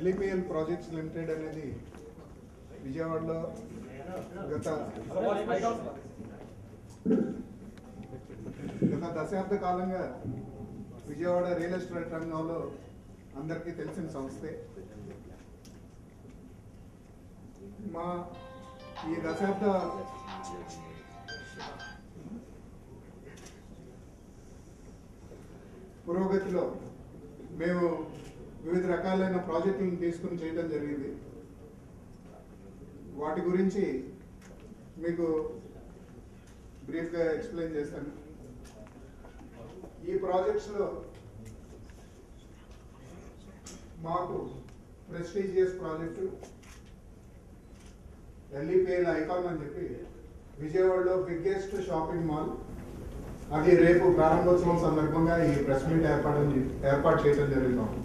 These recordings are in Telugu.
LEPL ప్రాజెక్ట్స్ లిమిటెడ్ అనేది విజయవాడలో గత దశాబ్ద కాలంగా విజయవాడ రియల్ ఎస్టేట్ రంగంలో అందరికీ తెలిసిన సంస్థే. మా ఈ దశాబ్ద పురోగతిలో మేము వివిధ రకాలైన ప్రాజెక్టులను తీసుకుని చేయడం జరిగింది. వాటి గురించి మీకు బ్రీఫ్గా ఎక్స్ప్లెయిన్ చేస్తాను. ఈ ప్రాజెక్ట్స్లో మాకు ప్రెస్టీజియస్ ప్రాజెక్టు LEPL ఐకాన్ అని చెప్పి విజయవాడలో బిగ్గెస్ట్ షాపింగ్ మాల్, అది రేపు ప్రారంభోత్సవం సందర్భంగా ఈ ప్రెస్ మీట్ ఏర్పాటు చేయడం జరుగుతుంది.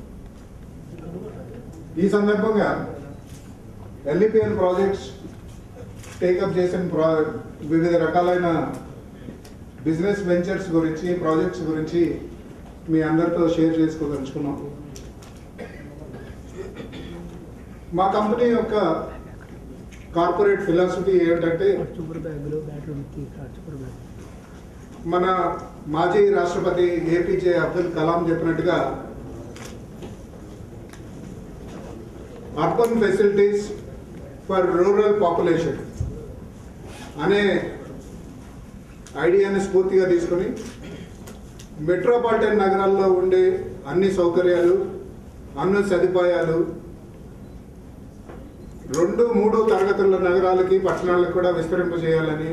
ఈ సందర్భంగా LEPL ప్రాజెక్ట్స్ టేకప్ చేసిన వివిధ రకాలైన బిజినెస్ వెంచర్స్ గురించి, ప్రాజెక్ట్స్ గురించి మీ అందరితో షేర్ చేసుకోదలుచుకున్నాం. మా కంపెనీ యొక్క కార్పొరేట్ ఫిలాసఫీ ఏమిటంటే, మన మాజీ రాష్ట్రపతి APJ అబ్దుల్ కలాం చెప్పినట్టుగా urban facilities for rural population అనే ఐడియాని స్ఫూర్తిగా తీసుకుని మెట్రోపాలిటన్ నగరాల్లో ఉండే అన్ని సౌకర్యాలు, అన్ని సదుపాయాలు 2-3 తరగతుల నగరాలకి, పట్టణాలకు కూడా విస్తరింపజేయాలని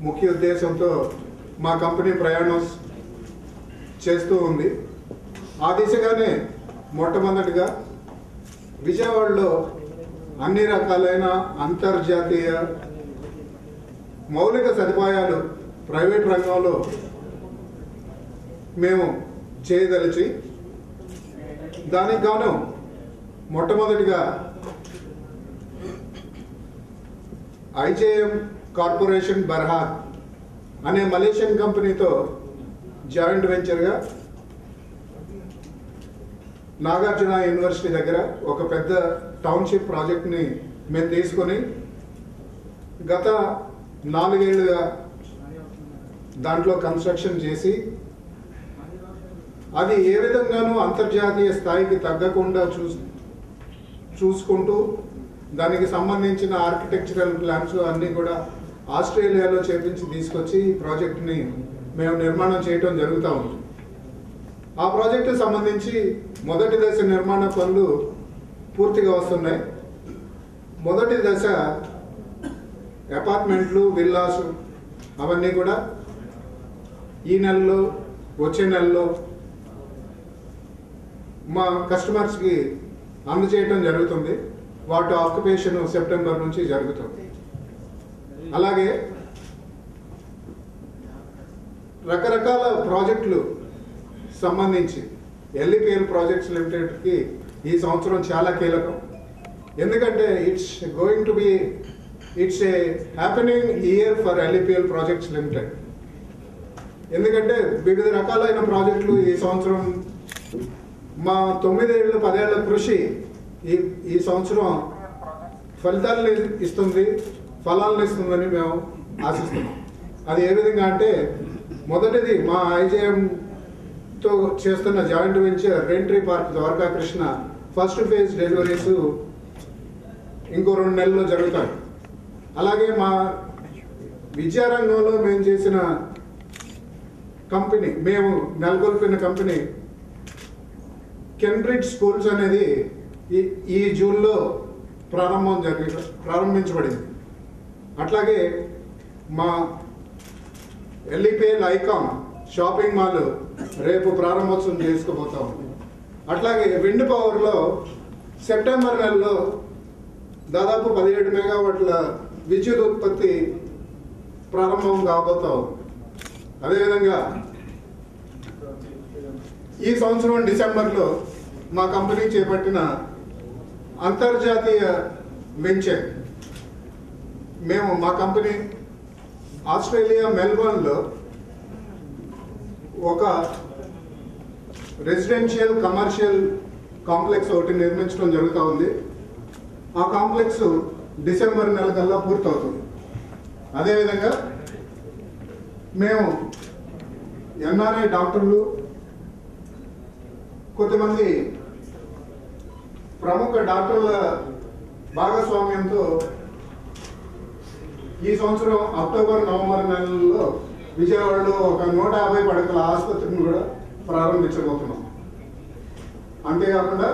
ముఖ్య ఉద్దేశంతో మా కంపెనీ ప్రయాణం చేస్తూ ఉంది. ఆ దిశగానే మొట్టమొదటిగా విజయవాడలో అన్ని రకాలైన అంతర్జాతీయ మౌలిక సదుపాయాలు ప్రైవేట్ రంగంలో మేము చేయదలిచి, దానికి గాను మొట్టమొదటిగా IJM కార్పొరేషన్ బర్హాద్ అనే మలేషియన్ కంపెనీతో జాయింట్ వెంచర్గా నాగార్జున యూనివర్సిటీ దగ్గర ఒక పెద్ద టౌన్షిప్ ప్రాజెక్ట్ని మేము తీసుకొని గత 4 ఏళ్ళుగా దాంట్లో కన్స్ట్రక్షన్ చేసి, అది ఏ విధంగానూ అంతర్జాతీయ స్థాయికి తగ్గకుండా చూసుకుంటూ దానికి సంబంధించిన ఆర్కిటెక్చరల్ ప్లాన్స్ అన్నీ కూడా ఆస్ట్రేలియాలో చేపించి తీసుకొచ్చి ఈ ప్రాజెక్ట్ని మేము నిర్మాణం చేయడం జరుగుతూ ఉంది. ఆ ప్రాజెక్టుకు సంబంధించి మొదటి దశ నిర్మాణ పనులు పూర్తిగా వస్తున్నాయి. మొదటి దశ అపార్ట్మెంట్లు, విల్లాస్ అవన్నీ కూడా ఈ నెలలో, వచ్చే నెలలో మా కస్టమర్స్కి అందజేయటం జరుగుతుంది. వాటి ఆక్యుపేషన్ సెప్టెంబర్ నుంచి జరుగుతుంది. అలాగే రకరకాల ప్రాజెక్టులు సంబంధించి LEPL ప్రాజెక్ట్స్ లిమిటెడ్కి ఈ సంవత్సరం చాలా కీలకం. ఎందుకంటే it's a happening year for LEPL projects limited. ఎందుకంటే వివిధ రకాలైన ప్రాజెక్టులు ఈ సంవత్సరం మా 9 ఏళ్ళు 10 ఏళ్ల కృషి ఈ సంవత్సరం ఫలితాలను ఇస్తుంది, ఫలాలను ఇస్తుందని మేము ఆశిస్తున్నాం. అది ఏ విధంగా అంటే, మొదటిది మా IJMతో చేస్తున్న joint venture Raintree park Dwaraka Krishna first phase deliveries ఇంకో 2 నెలల్లో జరుగుతాయి. అలాగే మా విద్యారంగంలో మేము చేసిన కంపెనీ, మేము నెలకొల్పిన కంపెనీ కెంబ్రిడ్జ్ స్కూల్స్ అనేది ఈ జూన్లో ప్రారంభించబడింది. అట్లాగే మా LEPL ఐకాన్ షాపింగ్ మాల్ రేపు ప్రారంభోత్సవం చేసుకోబోతాం. అట్లాగే విండ్ పవర్లో సెప్టెంబర్ నెలలో దాదాపు 17 మెగావాట్ల విద్యుత్ ఉత్పత్తి ప్రారంభం కాబోతాం. అదేవిధంగా ఈ సంవత్సరం డిసెంబర్లో మా కంపెనీ చేపట్టిన అంతర్జాతీయ వెంచర్, మా కంపెనీ ఆస్ట్రేలియా మెల్బోర్న్లో ఒక రెసిడెన్షియల్ కమర్షియల్ కాంప్లెక్స్ ఒకటి నిర్మించడం జరుగుతూ ఉంది. ఆ కాంప్లెక్స్ డిసెంబర్ నెల కల్లా పూర్తవుతుంది. అదేవిధంగా మేము ఎన్ఆర్ఐ డాక్టర్లు, కొంతమంది ప్రముఖ డాక్టర్ల భాగస్వామ్యంతో ఈ సంవత్సరం అక్టోబర్ నవంబర్ నెలల్లో విజయవాడలో ఒక 150 పడకల ఆసుపత్రిని కూడా ప్రారంభించబోతున్నాం. అంతేకాకుండా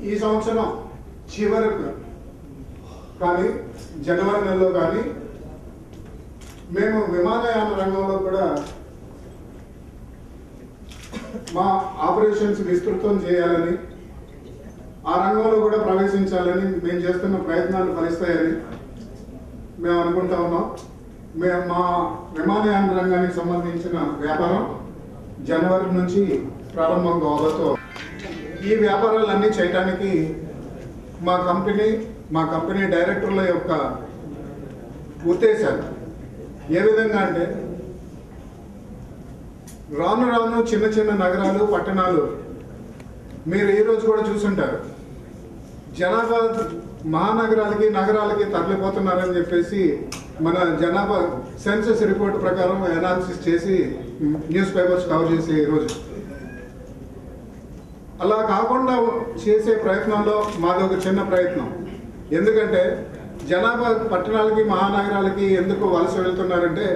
ఈ సంవత్సరం చివరకు కానీ జనవరి నెలలో కానీ మేము విమానయాన రంగంలో కూడా మా ఆపరేషన్స్ విస్తృతం చేయాలని, ఆ రంగంలో కూడా ప్రవేశించాలని మేము చేస్తున్న ప్రయత్నాలు ఫలిస్తాయని మేము అనుకుంటా ఉన్నాం. మేము మా విమానయాన రంగానికి సంబంధించిన వ్యాపారం జనవరి నుంచి ప్రారంభం కావడంతో ఈ వ్యాపారాలన్నీ చేయడానికి మా కంపెనీ డైరెక్టర్ల యొక్క ఉద్దేశాలు ఏ విధంగా అంటే, రాను రాను చిన్న చిన్న నగరాలు, పట్టణాలు మీరు ఈరోజు కూడా చూసుంటారు, జనాభా మహానగరాలకి నగరాలకి తరలిపోతున్నారని చెప్పేసి మన జనాభా సెన్సస్ రిపోర్ట్ ప్రకారం అనాలిసిస్ చేసి న్యూస్ పేపర్స్ కవర్ చేసే ఈరోజు. అలా కాకుండా చేసే ప్రయత్నంలో మాది ఒక చిన్న ప్రయత్నం. ఎందుకంటే జనాభా పట్టణాలకి మహానగరాలకి ఎందుకు వలస వెళ్తున్నారంటే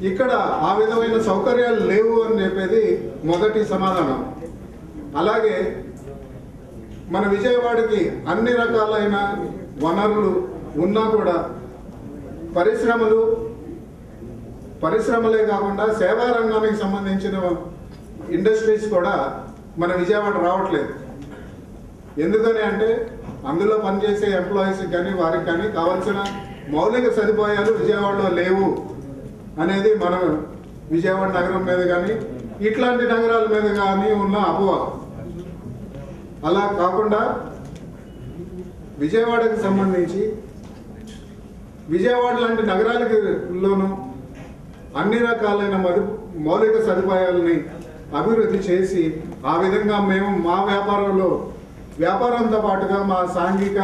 ఇక్కడ ఆ విధమైన సౌకర్యాలు లేవు అని చెప్పేది మొదటి సమాధానం. అలాగే మన విజయవాడకి అన్ని రకాలైన వనరులు ఉన్నా కూడా పరిశ్రమలే కాకుండా సేవా రంగానికి సంబంధించిన ఇండస్ట్రీస్ కూడా మన విజయవాడ రావట్లేదు. ఎందుకని అంటే అందులో పనిచేసే ఎంప్లాయీస్కి కానీ వారికి కానీ కావాల్సిన మౌలిక సదుపాయాలు విజయవాడలో లేవు అనేది మన విజయవాడ నగరం మీద కానీ ఇట్లాంటి నగరాల మీద కానీ ఉన్న అపోహ. అలా కాకుండా విజయవాడకి సంబంధించి విజయవాడ లాంటి నగరాలలోనూ అన్ని రకాలైన మౌలిక సదుపాయాలని అభివృద్ధి చేసి ఆ విధంగా మేము మా వ్యాపారంతో పాటుగా మా సాంఘిక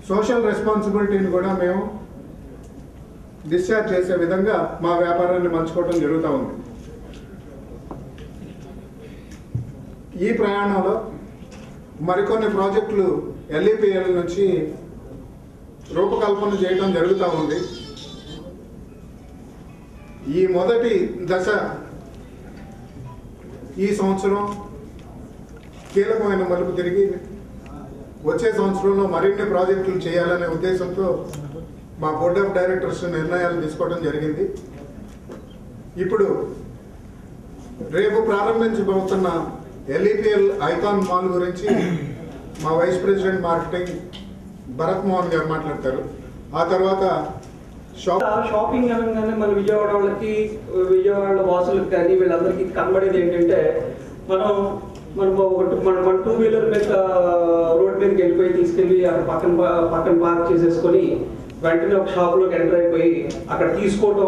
సోషల్ రెస్పాన్సిబిలిటీని కూడా మేము డిశ్చార్జ్ చేసే విధంగా మా వ్యాపారాన్ని మలుచుకోవడం జరుగుతూ ఉంది. ఈ ప్రయాణంలో మరికొన్ని ప్రాజెక్టులు ఎల్ఈపిఎల్ నుంచి రూపకల్పన చేయడం జరుగుతూ ఉంది. ఈ మొదటి దశ ఈ సంవత్సరం కీలకమైన మలుపు తిరిగి వచ్చే సంవత్సరంలో మరిన్ని ప్రాజెక్టులు చేయాలనే ఉద్దేశంతో మా బోర్డ్ ఆఫ్ డైరెక్టర్స్ నిర్ణయాలు తీసుకోవడం జరిగింది. ఇప్పుడు రేపు ప్రారంభించబోతున్న ఎల్ఈపిఎల్ ఐకాన్ మాల్ గురించి మా vice president marketing Bharat Mohan గారు మాట్లాడతారు. ఆ తర్వాత షాపింగ్ అనగానే మన విజయవాడ వాసులకు కానీ వీళ్ళందరికీ కనబడేది ఏంటంటే మనం 2 వీలర్ మీద రోడ్ మీదకి వెళ్ళిపోయి తీసుకెళ్ళి అక్కడ పక్కన పార్క్ చేసేసుకొని వెంటనే ఒక షాప్లోకి ఎంటర్ అయిపోయి అక్కడ తీసుకోవడం,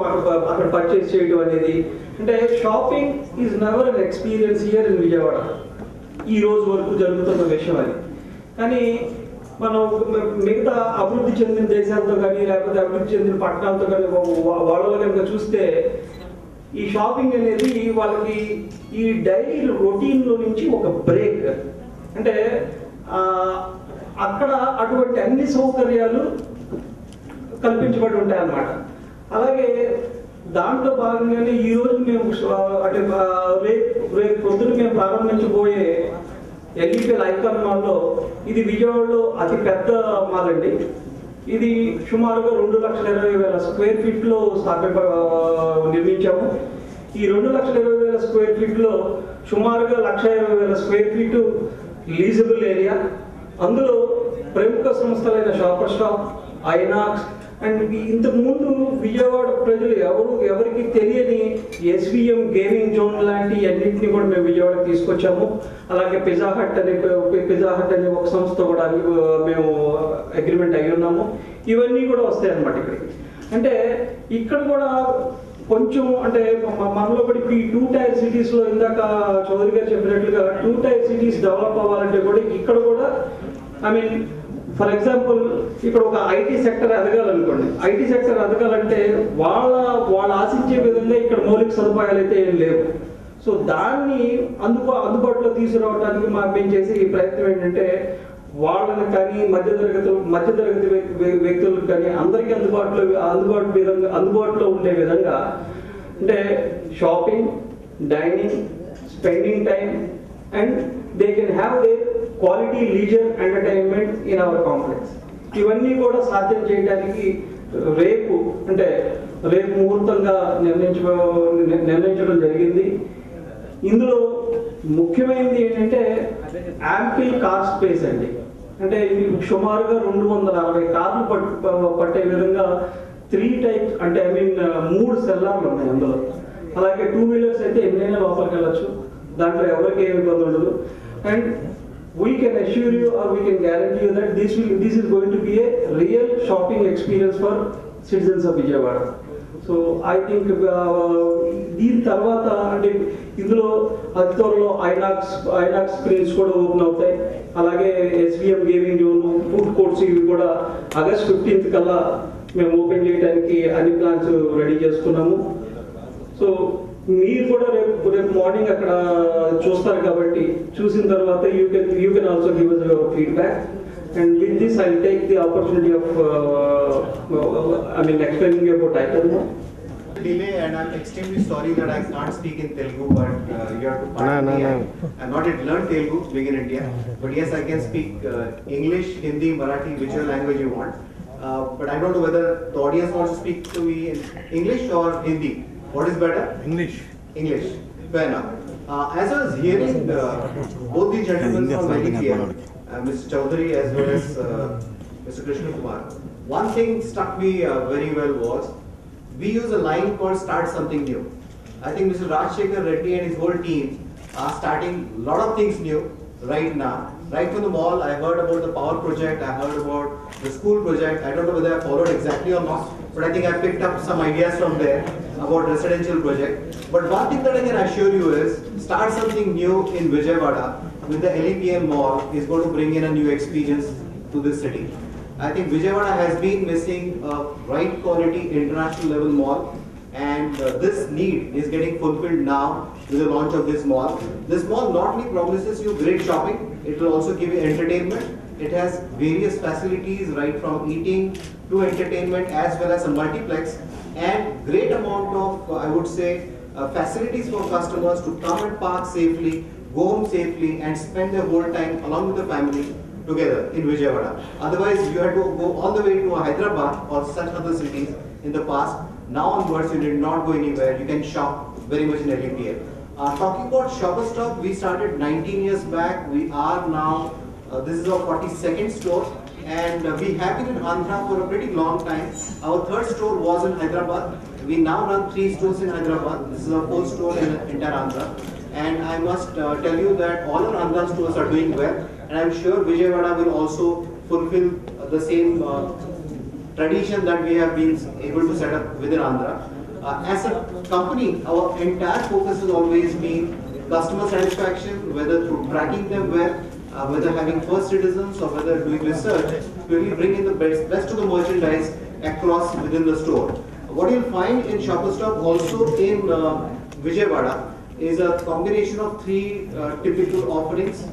అక్కడ పర్చేస్ చేయడం అనేది, అంటే shopping is never an experience here in Vijayawada. ఈ రోజు వరకు జరుగుతున్న విషయం అది. కానీ మనం మిగతా అభివృద్ధి చెందిన దేశాలతో కానీ లేకపోతే అభివృద్ధి చెందిన పట్టణాలతో కానీ వాళ్ళలో కనుక చూస్తే ఈ షాపింగ్ అనేది వాళ్ళకి ఈ డైలీ రొటీన్లో నుంచి ఒక బ్రేక్. అంటే అక్కడ అటువంటి అన్ని సౌకర్యాలు కల్పించబడి ఉంటాయి అన్నమాట. అలాగే దాంట్లో భాగంగానే ఈ రోజు మేము అంటే రేపు పొద్దున మేము ప్రారంభించబోయే ఎల్ఈపిఎల్ ఐకాన్ మాల్లో ఇది విజయవాడలో అతి పెద్ద మాల్ అండి. ఇది సుమారుగా 2,20,000 స్క్వేర్ ఫీట్లో నిర్మించాము. ఈ 2,20,000 స్క్వేర్ ఫీట్లో సుమారుగా 1,20,000 స్క్వేర్ ఫీటు లీజబుల్ ఏరియా. అందులో ప్రముఖ సంస్థలైన షాపర్ స్టాప్, ఐనాక్స్ అండ్ ఇంతకు ముందు విజయవాడ ప్రజలు ఎవరికి తెలియని ఎస్విఎం గేమింగ్ జోన్ లాంటి అన్నింటినీ కూడా మేము విజయవాడకి తీసుకొచ్చాము. అలాగే పిజ్జా హట్ అనే ఒక సంస్థ కూడా మేము అగ్రిమెంట్ అయి ఉన్నాము. ఇవన్నీ కూడా వస్తాయి అన్నమాట ఇక్కడికి. అంటే ఇక్కడ కూడా కొంచెం అంటే మనలో కూడా ఈ 2 టైర్ సిటీస్లో ఇందాక చౌదరి గారు చెప్పినట్లుగా 2 టైర్ సిటీస్ డెవలప్ అవ్వాలంటే కూడా ఇక్కడ కూడా ఐ మీన్ ఫర్ ఎగ్జాంపుల్ ఇక్కడ ఒక ఐటీ సెక్టర్ ఎదగాలనుకోండి, ఐటీ సెక్టర్ ఎదగాలంటే వాళ్ళు ఆశించే విధంగా ఇక్కడ మౌలిక సదుపాయాలు అయితే ఏం లేవు. సో దాన్ని అందుబాటులో తీసుకురావడానికి మేము చేసే ఈ ప్రయత్నం ఏంటంటే వాళ్ళని కానీ మధ్యతరగతి వ్యక్తులకు కానీ అందరికీ అందుబాటులో ఉండే విధంగా అంటే shopping, dining, spending time and they can have they quality leisure entertainment in our complex. ఇవన్నీ కూడా సాధ్యం చేయడానికి రేపు ముహూర్తంగా నిర్ణయించడం జరిగింది. ఇందులో ముఖ్యమైనది ఏంటంటే యాంపిల్ కార్ స్పేస్ అండి. అంటే సుమారుగా 260 కార్లు పట్టే విధంగా 3 టైప్స్ అంటే 3 సెల్లార్లు ఉన్నాయి అందులో. అలాగే 2 వీలర్స్ అయితే ఎన్నైనా లోపలికి వెళ్ళచ్చు, దాంట్లో ఎవరికి ఏమి ఇబ్బంది ఉండదు. And we can assure you or we can guarantee you that this is going to be a real shopping experience for citizens of Vijayawada. So I think దీని తర్వాత అంటే ఇందులో అతి త్వరలో ఐనాక్స్ స్క్రీన్స్ కూడా ఓపెన్ అవుతాయి. అలాగే SVM gaming zone, food courts ఇవి కూడా ఆగస్ట్ 15th కల్లా మేము ఓపెన్ చేయడానికి అన్ని ప్లాన్స్ రెడీ చేసుకున్నాము. సో మీరు కూడా రేపు మార్నింగ్ అక్కడ చూస్తారు కాబట్టి చూసిన తర్వాత you can also give us your feedback. And with this, I'll take the opportunity of explaining about Iconmo. Delay, and I'm extremely sorry that I can't speak in Telugu, but you have to pardon me. I'm not yet learned Telugu, being in India, but yes, I can speak English, Hindi, Marathi, whichever language you want. But I don't know whether the audience wants to speak to me in English or Hindi. What is better? English. Fair enough. As I was hearing both the gentlemen from LPL, Mr. Chaudhary as well as Mr. Krishna Kumar, one thing struck me very well was we use a line called "Start something new." I think Mr. Rajshekhar Reddy and his whole team are starting a lot of things new right now. Right from the mall, I heard about the power project, I heard about the school project. I don't know whether I followed exactly or not, but I think I picked up some ideas from there about residential project. But one thing that I can assure you is, start something new in Vijayawada with the LEPM mall is going to bring in a new experience to this city. I think Vijayawada has been missing a right quality international level mall, and this need is getting fulfilled now with the launch of this mall. This mall not only promises you great shopping, it will also give you entertainment. It has various facilities right from eating to entertainment as well as a multiplex, and great amount of I would say facilities for customers to come and park safely, go home safely and spend their whole time along with the family together in Vijayawada. Otherwise you had to go all the way to Hyderabad or such other cities in the past. Now onwards you did not go anywhere, you can shop very much in LEPL. Talking about Shoppers Stop, we started 19 years back. We are now, this is our 42nd store, and we have been in Andhra for a pretty long time. Our third store was in Hyderabad. We now run 3 stores in Hyderabad. This is our 4th store in entire Andhra. And I must tell you that all our Andhra stores are doing well, and I'm sure Vijayawada will also fulfill the same tradition that we have been able to set up within Andhra. As a company, our entire focus has always been customer satisfaction, whether through tracking them well, whether having first citizens or whether doing research, to really bring in the best of the merchandise across within the store. What you'll find in Shoppers Stop also in Vijayawada is a combination of 3 typical offerings: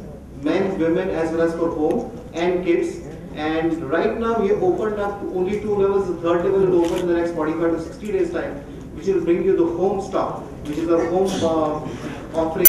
men, women, as well as for home and kids. And right now we have opened up to only 2 levels. The 3rd level will open in the next 45 to 60 days time, which will bring you the home stock, which is our home offering.